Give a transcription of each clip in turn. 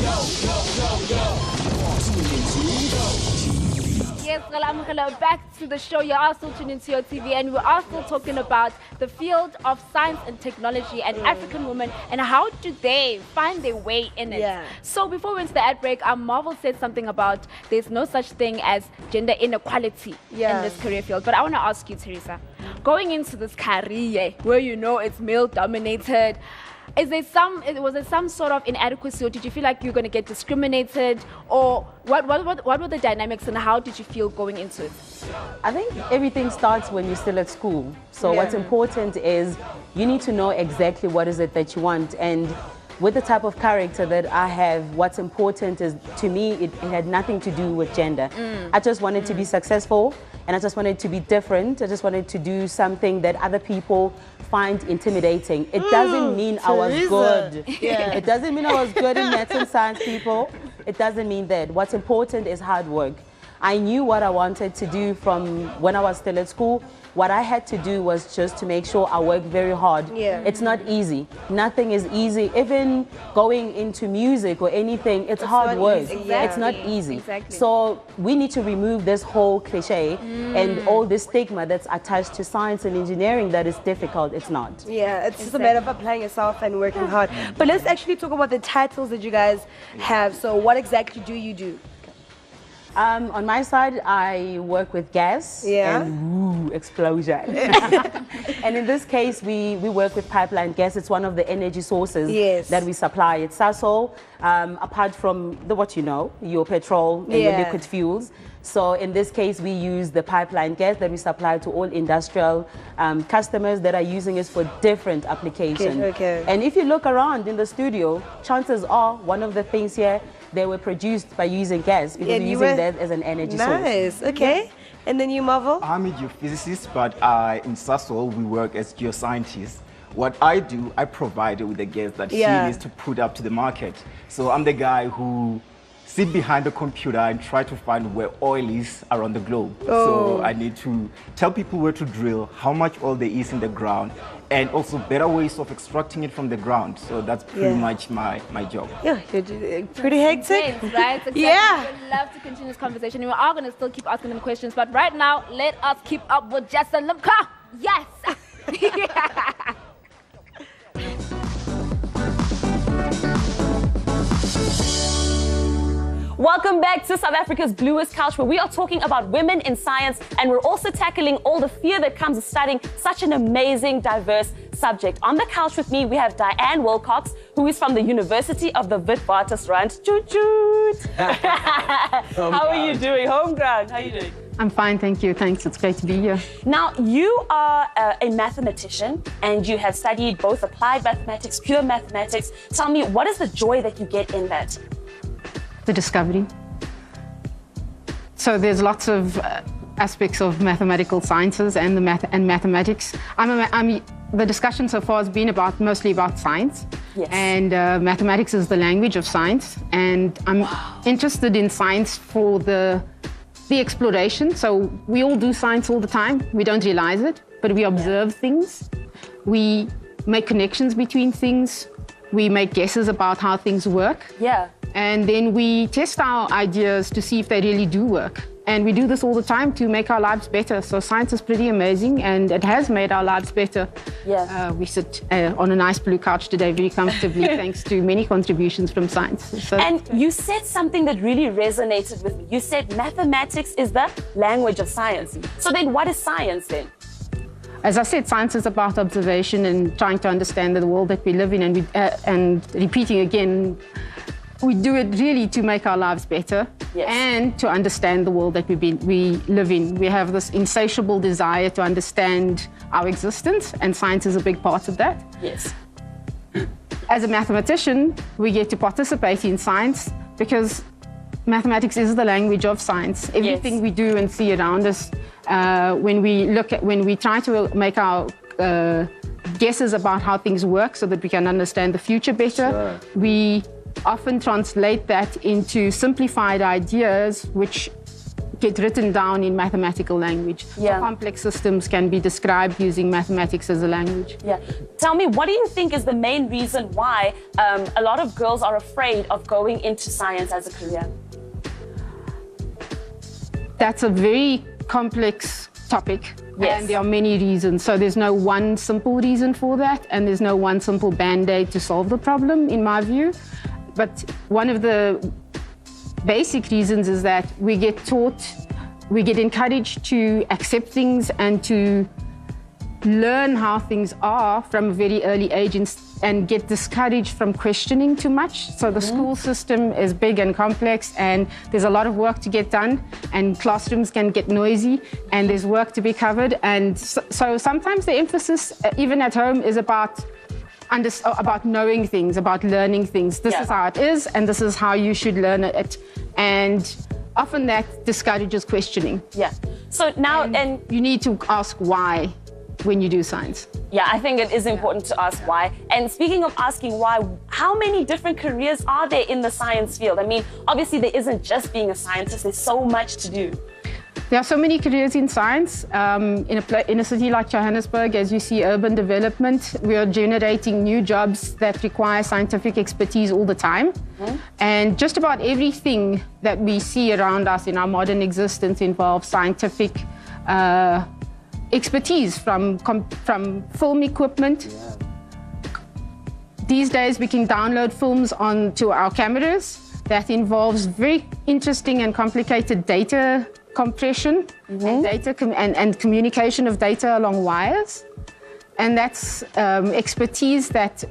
Yes, hello, back to the show. You are still tuned into YOTV, and we are still talking about the field of science and technology and African women and how do they find their way in it. Yeah. So before we went to the ad break, Marvel said something about there's no such thing as gender inequality in this career field. But I want to ask you, Teresa, going into this career where you know it's male dominated, was there some sort of inadequacy, or did you feel like you're going to get discriminated, or what were the dynamics and how did you feel going into it? I think everything starts when you're still at school. So what's important is you need to know exactly what is it that you want, and with the type of character that I have, what's important is, to me, it had nothing to do with gender. I just wanted to be successful, and I just wanted to be different. I just wanted to do something that other people find intimidating. It doesn't mean I was good. It doesn't mean I was good in maths and science, people. It doesn't mean that. What's important is hard work. I knew what I wanted to do from when I was still at school. What I had to do was just to make sure I worked very hard. It's not easy. Nothing is easy. Even going into music or anything, it's hard work. It's not easy. So we need to remove this whole cliche and all this stigma that's attached to science and engineering that is difficult. It's not. Yeah, it's just a matter of applying yourself and working hard. But let's actually talk about the titles that you guys have. So what exactly do you do? On my side, I work with gas and explosion. And in this case, we work with pipeline gas. It's one of the energy sources that we supply at Sasol, apart from your petrol and your liquid fuels. So in this case, we use the pipeline gas that we supply to all industrial customers that are using it for different applications. And if you look around in the studio, chances are one of the things here, they were produced by using gas, because we're using that as an energy source. Nice, okay. And then you, Marvel? I'm a geophysicist, but in Sasol, we work as geoscientists. What I do, I provide her with the gas that she needs to put up to the market. So I'm the guy who sit behind the computer and try to find where oil is around the globe. So I need to tell people where to drill, how much oil there is in the ground, and also better ways of extracting it from the ground. So that's pretty much my job. Yeah, you're pretty hectic. Right? Exactly. Yeah. We'd love to continue this conversation. We are going to still keep asking them questions, but right now, let us keep up with Justin Limka. Yes. Welcome back to South Africa's Bluest Couch, where we are talking about women in science, and we're also tackling all the fear that comes with studying such an amazing, diverse subject. On the couch with me, we have Diane Wilcox, who is from the University of the Witwatersrand. Choot choot! How are you doing? Home ground, how are you doing? I'm fine, thank you. Thanks, it's great to be here. Now, you are a mathematician, and you have studied both applied mathematics, pure mathematics. Tell me, what is the joy that you get in that? The discovery. So there's lots of aspects of mathematical sciences and mathematics. The discussion so far has been mostly about science. Yes. And mathematics is the language of science. And I'm interested in science for the exploration. So we all do science all the time. We don't realize it, but we observe things. We make connections between things. We make guesses about how things work. Yeah. And then we test our ideas to see if they really do work. And we do this all the time to make our lives better. So science is pretty amazing, and it has made our lives better. Yeah. We sit on a nice blue couch today very comfortably thanks to many contributions from science. So and you said something that really resonated with me. You said mathematics is the language of science. So then what is science then? As I said, science is about observation and trying to understand the world that we live in, and repeating again, we do it really to make our lives better and to understand the world that we live in. We have this insatiable desire to understand our existence, and science is a big part of that. Yes. As a mathematician, we get to participate in science because mathematics is the language of science. Everything we do and see around us, when we try to make our guesses about how things work so that we can understand the future better, we often translate that into simplified ideas which get written down in mathematical language. Yeah. So complex systems can be described using mathematics as a language. Yeah. Tell me, what do you think is the main reason why a lot of girls are afraid of going into science as a career? That's a very complex topic. Yes. And there are many reasons. So there's no one simple reason for that, and there's no one simple band-aid to solve the problem, in my view. But one of the basic reasons is that we get taught, we get encouraged to accept things and to learn how things are from a very early age and get discouraged from questioning too much. So the school system is big and complex, and there's a lot of work to get done, and classrooms can get noisy, and there's work to be covered. And so sometimes the emphasis, even at home, is about knowing things, about learning things. This is how it is, and this is how you should learn it. And often that discourages questioning. Yeah. So now, and you need to ask why when you do science. Yeah, I think it is important to ask why. And speaking of asking why, how many different careers are there in the science field? I mean, obviously there isn't just being a scientist, there's so much to do. There are so many careers in science. In a city like Johannesburg, as you see urban development, we are generating new jobs that require scientific expertise all the time. And just about everything that we see around us in our modern existence involves scientific expertise, from film equipment. These days we can download films onto our cameras. That involves very interesting and complicated data compression and communication of data along wires. And that's expertise that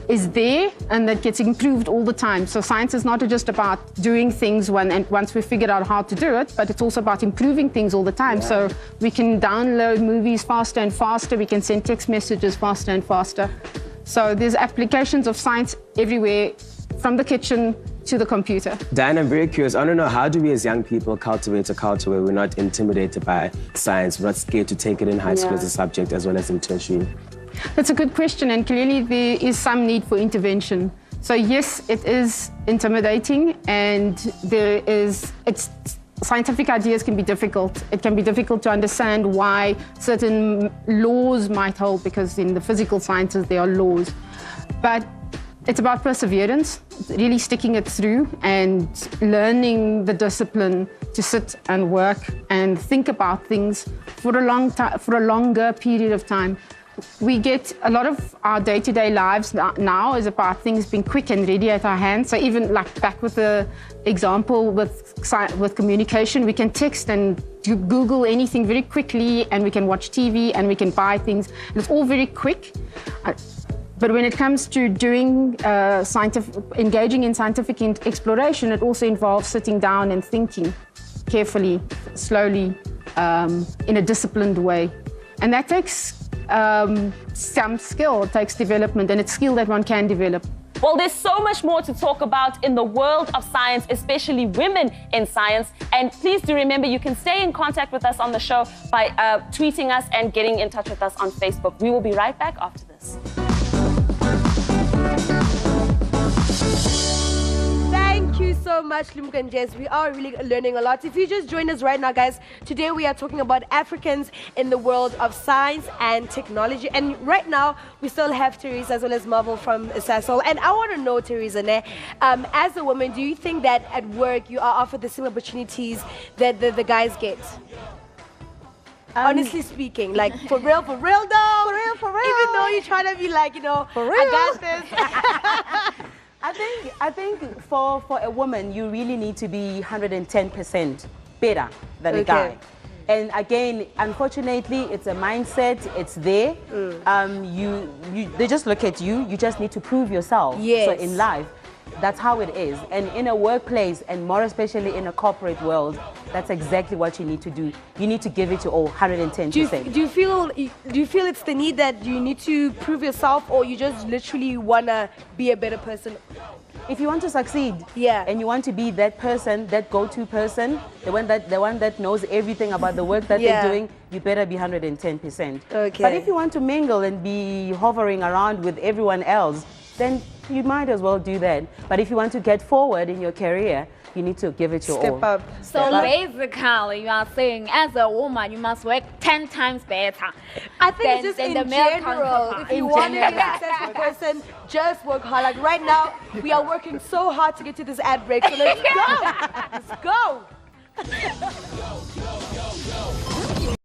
is there and that gets improved all the time. So science is not just about doing things once we figured out how to do it, but it's also about improving things all the time. So we can download movies faster and faster, we can send text messages faster and faster. So there's applications of science everywhere, from the kitchen to the computer. Diane, I'm very curious. I want to know, how do we as young people cultivate a culture where we're not intimidated by science, we're not scared to take it in high school as a subject as well as in tertiary? That's a good question, and clearly there is some need for intervention. So yes, it is intimidating, and scientific ideas can be difficult. It can be difficult to understand why certain laws might hold, because in the physical sciences there are laws. But it's about perseverance, really sticking it through and learning the discipline to sit and work and think about things for a longer period of time. We get a lot of our day-to-day lives now is about things being quick and ready at our hands. So even like back with the example with communication, we can text and Google anything very quickly, and we can watch TV and we can buy things. And it's all very quick. But when it comes to doing engaging in scientific exploration, it also involves sitting down and thinking carefully, slowly, in a disciplined way. And that takes some skill, it takes development, and it's skill that one can develop. Well, there's so much more to talk about in the world of science, especially women in science. And please do remember, you can stay in contact with us on the show by tweeting us and getting in touch with us on Facebook. We will be right back after this. Thank you so much, Lumka and Jess. We are really learning a lot. If you just joined us right now, guys, today we are talking about Africans in the world of science and technology. And right now, we still have Teresa as well as Marvel from Sasol. And I want to know, Teresa, as a woman, do you think that at work you are offered the same opportunities that the guys get? Honestly speaking, like for real though. For real. Even though you're trying to be like, for real. I got this. I think for a woman, you really need to be 110% better than a guy. And again, unfortunately, it's a mindset. It's there. They just look at you. You just need to prove yourself. Yes. So in life, that's how it is. And in a workplace, and more especially in a corporate world, that's exactly what you need to do. You need to give it to all 110%. Do you feel it's the need that you need to prove yourself, or you just literally wanna be a better person? If you want to succeed, and you want to be that person, that go-to person, the one that knows everything about the work that they're doing, you better be 110%. Okay. But if you want to mingle and be hovering around with everyone else, then you might as well do that. But if you want to get forward in your career, you need to give it your all. Step up. So basically, you are saying as a woman, you must work 10 times better. I think than, it's just than in the male general. counterpart. If you want to be a successful person, just work hard. Like right now, we are working so hard to get to this ad break. So let's go. Let's go.